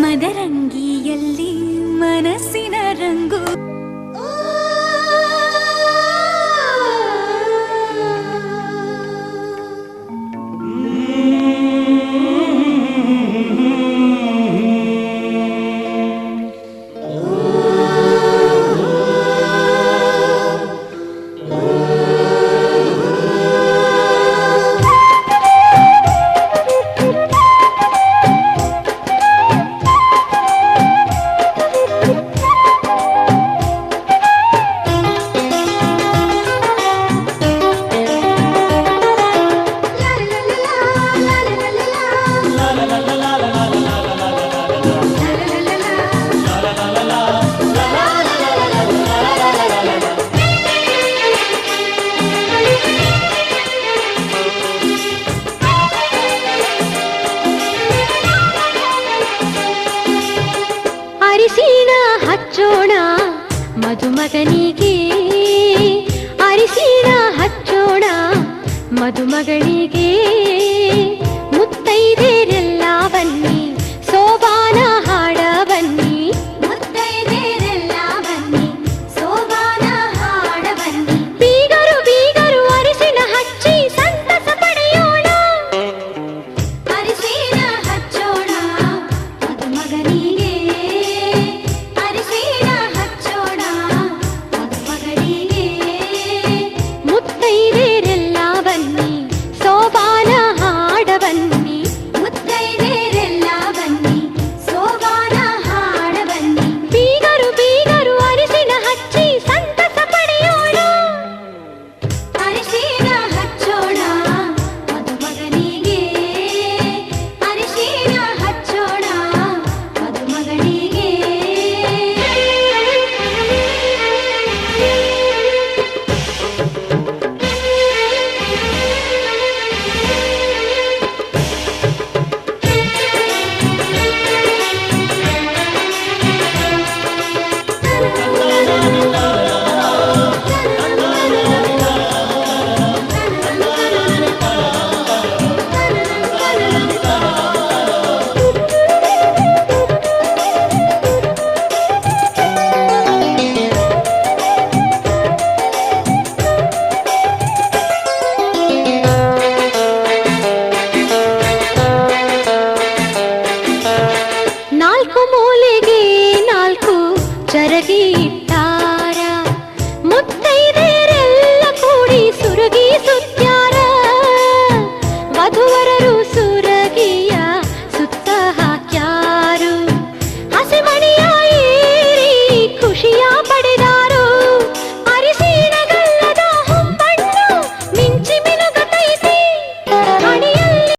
ಮದರಂಗಿಯಲ್ಲಿ ಮನಸ್ಸಿನ ರಂಗು ಅರಿಶಿಣ ಹಚ್ಚೋಣ ಮದುಮಗನಿಗೆ, ಅರಿಶಿಣ ಹಚ್ಚೋಣ ಮದುಮಗಳಿಗೆ. ಮುತ್ತೈದೆರೆಲ್ಲ ಬನ್ನಿ ಸೋಬಾನ ಹಾಡ ಬನ್ನಿ, ಮುತ್ತೈದೆರೆಲ್ಲ ಬನ್ನಿ ಸೋಬಾನ ಹಾಡ ಬನ್ನಿ. ಬೀಗರು ಬೀಗರು ಅರಿಶಿಣ ಹಚ್ಚಿ ಸಂತಸ ಪಡೆಯೋಣ, ಅರಿಶಿಣ ಹಚ್ಚೋಣ ಮದುಮಗನಿಗೆ. ಮುತ್ತೈದೆರೆಲ್ಲ ಬನ್ನಿ ಸೋಬಾನ ಹಾಡ ಬನ್ನಿ, ಮುತ್ತೈದೆರೆಲ್ಲ ಬನ್ನಿ ಸೋಬಾನ ಹಾಡ ಬನ್ನಿ. ಬೀಗರು ಬೀಗರು ಅರಿಶಿಣ ಹಚ್ಚಿ ಸಂತಸ ಪಡೆಯೋಣ, ಅರಿಶಿಣ ಹಚ್ಚೋಣ ಮದುಮಗನಿಗೆ, ಅರಿಶಿಣ ಹಚ್ಚೋಣ ಮದುಮಗನಿಗೆ. ನಾಲ್ಕು ಮೂಲೆಗೆ ನಾಲ್ಕು ಚರಗಿ